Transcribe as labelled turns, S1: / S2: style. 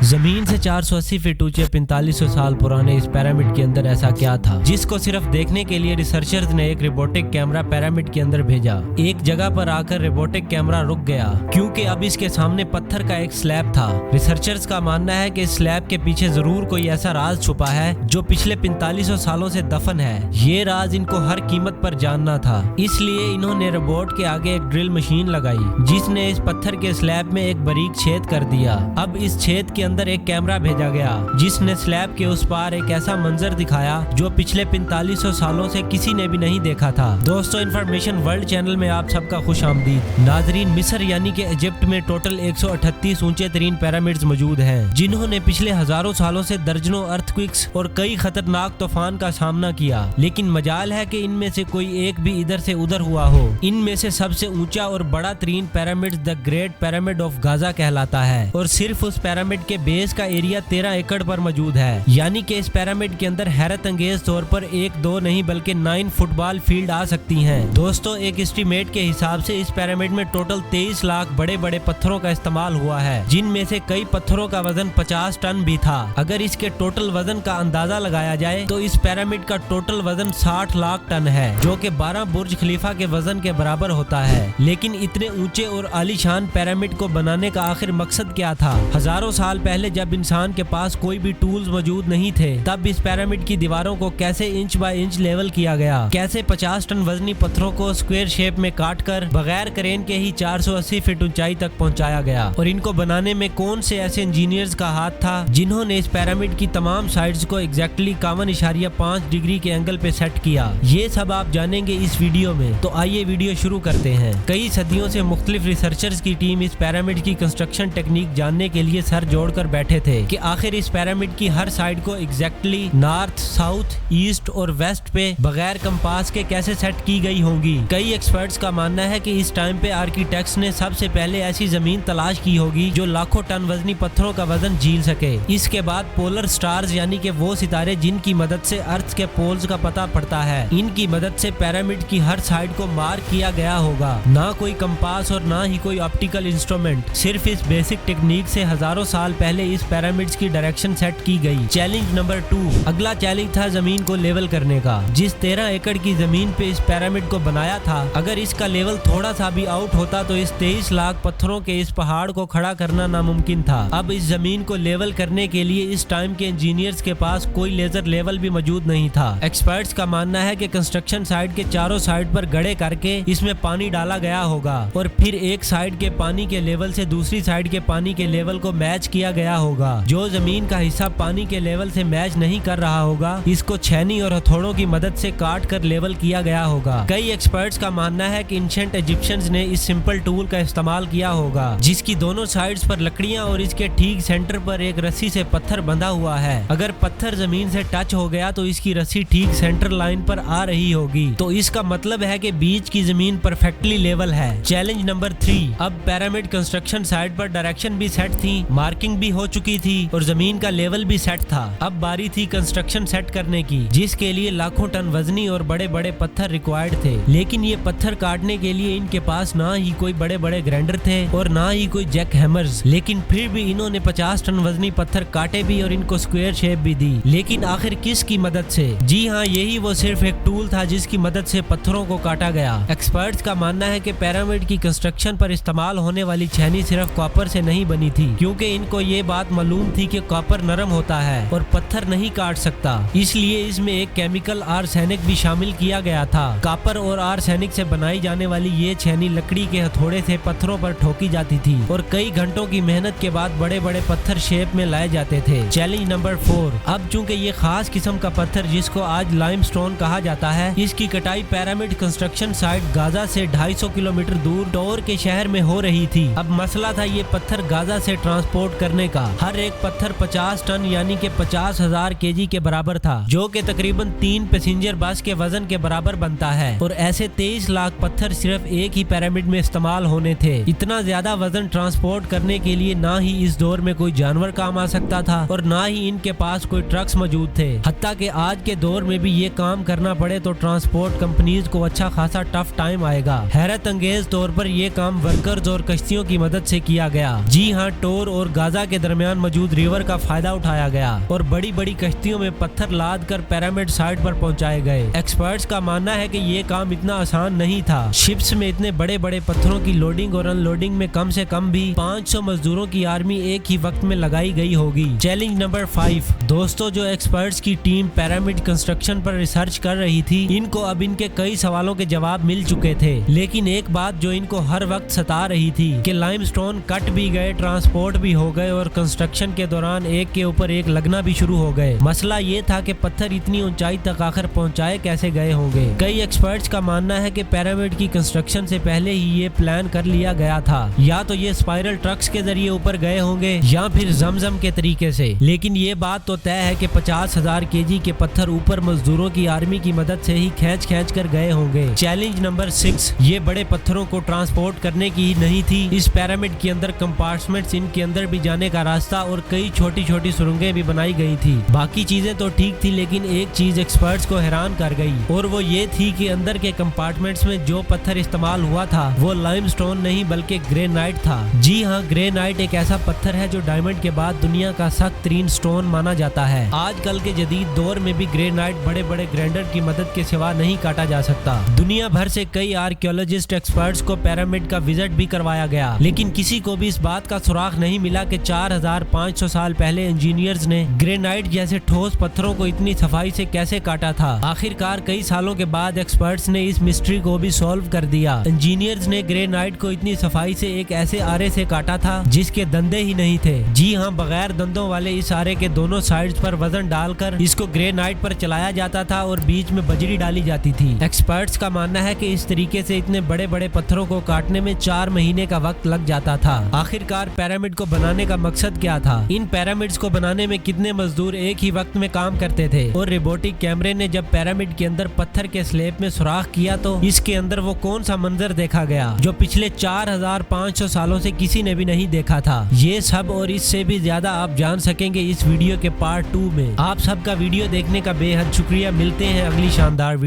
S1: जमीन से 480 फीट ऊंचे 4500 साल पुराने इस पिरामिड के अंदर ऐसा क्या था जिसको सिर्फ देखने के लिए रिसर्चर्स ने एक रोबोटिक कैमरा पिरामिड के अंदर भेजा। एक जगह पर आकर रोबोटिक कैमरा रुक गया क्योंकि अब इसके सामने पत्थर का एक स्लैब था। रिसर्चर्स का मानना है कि इस स्लैब के पीछे जरूर कोई ऐसा राज छुपा है जो पिछले 4500 सालों से दफन है। ये राज इनको हर कीमत पर जानना था, इसलिए इन्होंने रोबोट के आगे एक ड्रिल मशीन लगाई जिसने इस पत्थर के स्लैब में एक बारीक छेद कर दिया। अब इस छेद के अंदर एक कैमरा भेजा गया जिसने स्लैब के उस पार एक ऐसा मंजर दिखाया जो पिछले 4500 सालों से किसी ने भी नहीं देखा था। दोस्तों, इन्फॉर्मेशन वर्ल्ड चैनल में आप सबका खुश आमदीद। नाजरीन, मिस्र यानी कि इजिप्ट में टोटल 138 ऊंचे तरीन पिरामिड्स मौजूद हैं जिन्होंने पिछले हजारों सालों से दर्जनों अर्थक्वेक्स और कई खतरनाक तूफान का सामना किया, लेकिन मजाल है कि इनमें से कोई एक भी इधर से उधर हुआ हो। इनमें से सबसे ऊंचा और बड़ा तरीन pyramid the great pyramid of Gaza कहलाता है और सिर्फ उस पिरामिड के बेस का एरिया 13 एकड़ पर मौजूद है। यानी कि इस पिरामिड के अंदर हैरत अंगेज तौर पर 1-2 नहीं बल्कि 9 फुटबॉल फील्ड आ सकती हैं। दोस्तों, एक एस्टीमेट के हिसाब से इस पिरामिड में टोटल 23 लाख बड़े बड़े पत्थरों का इस्तेमाल हुआ है, जिनमें से कई पत्थरों का वजन 50 टन भी था। अगर इसके टोटल वजन का अंदाजा लगाया जाए तो इस पिरामिड का टोटल वजन 60 लाख टन है, जो कि 12 बुर्ज खलीफा के वजन के बराबर होता है। लेकिन इतने ऊंचे और आलीशान पिरामिड को बनाने का आखिर मकसद क्या था? हजारों साल पहले जब इंसान के पास कोई भी टूल्स मौजूद नहीं थे, तब इस पिरामिड की दीवारों को कैसे इंच बाय इंच लेवल किया गया, कैसे 50 टन वजनी पत्थरों को स्क्वायर शेप में काटकर बगैर क्रेन के ही 480 फीट ऊंचाई तक पहुंचाया गया, और इनको बनाने में कौन से ऐसे इंजीनियर्स का हाथ था जिन्होंने इस पिरामिड की तमाम साइड्स को एग्जैक्टली 51.5 डिग्री के एंगल पे सेट किया। ये सब आप जानेंगे इस वीडियो में, तो आइए वीडियो शुरू करते हैं। कई सदियों से मुख्तलिफ रिसर्चर्स की टीम इस पिरामिड की कंस्ट्रक्शन टेक्निक जानने के लिए सर जोड़कर बैठे थे कि आखिर इस पिरामिड की हर साइड को एग्जैक्टली नॉर्थ, साउथ, ईस्ट और वेस्ट पे बगैर कंपास के कैसे सेट की गई होंगी। कई एक्सपर्ट्स का मानना है कि इस टाइम पे आर्किटेक्ट्स ने सबसे पहले ऐसी जमीन तलाश की होगी जो लाखों टन वजनी पत्थरों का वजन झेल सके। इसके बाद पोलर स्टार्स यानी कि वो सितारे जिनकी मदद से अर्थ के पोल्स का पता पड़ता है, इनकी मदद से पिरामिड की हर साइड को मार्क किया गया होगा। ना कोई कंपास और ना ही कोई ऑप्टिकल इंस्ट्रूमेंट, सिर्फ इस बेसिक टेक्निक से हजारों साल पहले इस पिरामिड्स की डायरेक्शन सेट की गई। Challenge number 2। अगला चैलेंज था जमीन को लेवल करने का। जिस 13 एकड़ की जमीन पे इस पिरामिड को बनाया था, अगर इसका लेवल थोड़ा सा भी आउट होता तो इस 23 लाख पत्थरों के इस पहाड़ को खड़ा करना नामुमकिन था। अब इस जमीन को लेवल करने के लिए इस टाइम के इंजीनियर्स के पास कोई लेजर लेवल भी मौजूद नहीं था। एक्सपर्ट्स का मानना है कि कंस्ट्रक्शन साइट के चारों साइड पर गड्ढे करके इसमें पानी डाला गया होगा और फिर एक साइड के पानी के लेवल से दूसरी साइड के पानी के लेवल को मैच किया गया होगा। जो जमीन का हिस्सा पानी के लेवल से मैच नहीं कर रहा होगा, इसको छेनी और हथौड़ों की मदद से काट कर लेवल किया गया होगा। कई एक्सपर्ट्स का मानना है कि एंशिएंट इजिप्शियंस ने इस सिंपल टूल का इस्तेमाल किया होगा जिसकी दोनों साइड्स पर लकड़ियां और इसके ठीक सेंटर पर एक रस्सी से पत्थर बंधा हुआ है। अगर पत्थर जमीन से टच हो गया तो इसकी रस्सी ठीक सेंटर लाइन पर आ रही होगी, तो इसका मतलब है कि बीच की जमीन परफेक्टली लेवल है। Challenge number 3। अब पिरामिड कंस्ट्रक्शन साइट पर डायरेक्शन भी सेट थी, मार्किंग भी हो चुकी थी और जमीन का लेवल भी सेट था। अब बारी थी कंस्ट्रक्शन सेट करने की, जिसके लिए लाखों टन वजनी और बड़े बड़े पत्थर रिक्वायर्ड थे। लेकिन ये पत्थर काटने के लिए इनके पास ना ही कोई बड़े बड़े ग्राइंडर थे और ना ही कोई जैक हैमर्स। लेकिन फिर भी इन्होंने 50 टन वजनी पत्थर काटे भी और इनको स्क्वायर शेप भी दी। लेकिन आखिर किसकी मदद से? जी हाँ, यही वो सिर्फ एक टूल था जिसकी मदद से पत्थरों को काटा गया। एक्सपर्ट्स का मानना है कि पिरामिड की कंस्ट्रक्शन पर इस्तेमाल होने वाली छेनी सिर्फ कॉपर से नहीं बनी थी, क्योंकि इनको ये बात मालूम थी कि कॉपर नरम होता है और पत्थर नहीं काट सकता। इसलिए इसमें एक केमिकल आर्सेनिक भी शामिल किया गया था। कॉपर और आर्सेनिक से बनाई जाने वाली ये छेनी लकड़ी के हथौड़े से पत्थरों पर ठोकी जाती थी और कई घंटों की मेहनत के बाद बड़े बड़े पत्थर शेप में लाए जाते थे। Challenge number 4। अब चूंकि ये खास किस्म का पत्थर जिसको आज लाइमस्टोन कहा जाता है, इसकी कटाई पिरामिड कंस्ट्रक्शन साइट गाजा से 250 किलोमीटर दूर टोर के शहर में हो रही थी। अब मसला था ये पत्थर गाजा से ट्रांसपोर्ट करने का। हर एक पत्थर 50 टन यानी कि 50,000 केजी के बराबर था, जो कि तकरीबन 3 पैसेंजर बस के वजन के बराबर बनता है। और ऐसे 23 लाख पत्थर सिर्फ एक ही पिरामिड में इस्तेमाल होने थे। इतना ज्यादा वजन ट्रांसपोर्ट करने के लिए ना ही इस दौर में कोई जानवर काम आ सकता था और ना ही इनके पास कोई ट्रक्स मौजूद थे। हत्ता कि आज के दौर में भी ये काम करना पड़े तो ट्रांसपोर्ट कंपनीज को अच्छा खासा टफ टाइम आएगा। हैरत अंगेज तौर पर यह काम वर्कर्स और कश्तियों की मदद से किया गया। जी हाँ, टोर और गाजा के दरमियान मौजूद रिवर का फायदा उठाया गया और बड़ी बड़ी कश्तियों में पत्थर लाद कर पिरामिड साइट पर पहुंचाए गए। एक्सपर्ट्स का मानना है कि ये काम इतना आसान नहीं था। शिप्स में इतने बड़े बड़े पत्थरों की लोडिंग और अनलोडिंग में कम से कम भी 500 मजदूरों की आर्मी एक ही वक्त में लगाई गई होगी। Challenge number 5। दोस्तों, जो एक्सपर्ट्स की टीम पिरामिड कंस्ट्रक्शन पर रिसर्च कर रही थी, इनको अब इनके कई सवालों के जवाब मिल चुके थे, लेकिन एक बात जो इनको हर वक्त सता रही थी कि लाइमस्टोन कट भी गए, ट्रांसपोर्ट भी हो गए और कंस्ट्रक्शन के दौरान एक के ऊपर एक लगना भी शुरू हो गए। मसला ये था कि पत्थर इतनी ऊंचाई तक आखिर पहुंचाए कैसे गए होंगे। कई एक्सपर्ट्स का मानना है कि पिरामिड की कंस्ट्रक्शन से पहले ही ये प्लान कर लिया गया था। या तो ये स्पाइरल ट्रक्स के जरिए ऊपर गए होंगे या फिर जमजम के तरीके से। लेकिन ये बात तो तय है कि 50,000 केजी के पत्थर ऊपर मजदूरों की आर्मी की मदद से ही खींच कर गए होंगे। Challenge number 6। ये बड़े पत्थरों को ट्रांसपोर्ट करने की ही नहीं थी। इस पिरामिड के अंदर कंपार्टमेंट्स, इनके अंदर भी जाने का रास्ता और कई छोटी छोटी सुरंगें भी बनाई गई थी। बाकी चीजें तो ठीक थी, लेकिन एक चीज एक्सपर्ट्स को हैरान कर गई और वो ये थी कि अंदर के कंपार्टमेंट्स में जो पत्थर इस्तेमाल हुआ था वो लाइमस्टोन नहीं बल्कि ग्रेनाइट था। जी हाँ, ग्रेनाइट एक ऐसा पत्थर है जो डायमंड के बाद दुनिया का सख्त तरीन स्टोन माना जाता है। आजकल के जदीद दौर में भी ग्रेनाइट बड़े बड़े ग्राइंडर की मदद के सिवा नहीं काटा जा सकता। दुनिया भर से कई आर्कियोलॉजिस्ट एक्सपर्ट्स को पिरामिड का विजिट भी करवाया गया, लेकिन किसी को भी इस बात का सुराग नहीं मिला कि 4500 साल पहले इंजीनियर्स ने ग्रेनाइट जैसे ठोस पत्थरों को इतनी सफाई से कैसे काटा था। आखिरकार कई सालों के बाद एक्सपर्ट्स ने इस मिस्ट्री को भी सॉल्व कर दिया। इंजीनियर्स ने ग्रेनाइट को इतनी सफाई से एक ऐसे आरे से काटा था जिसके दंदे ही नहीं थे। जी हाँ, बगैर दंदों वाले इस आरे के दोनों साइड्स पर वजन डालकर इसको ग्रेनाइट पर चलाया जाता था और बीच में बजरी डाली जाती थी। एक्सपर्ट्स का मानना है कि इस तरीके से इतने बड़े बड़े पत्थरों को काटने में 4 महीने का वक्त लग जाता था। आखिरकार पिरामिड को बनाने का मकसद क्या था? इन पिरामिड्स को बनाने में कितने मजदूर एक ही वक्त में काम करते थे? और रोबोटिक कैमरे ने जब पिरामिड के अंदर पत्थर के स्लैब में सुराख किया तो इसके अंदर वो कौन सा मंजर देखा गया जो पिछले 4500 सालों से किसी ने भी नहीं देखा था? ये सब और इससे भी ज्यादा आप जान सकेंगे इस वीडियो के पार्ट 2 में। आप सबका वीडियो देखने का बेहद शुक्रिया। मिलते हैं अगली शानदार वीडियो।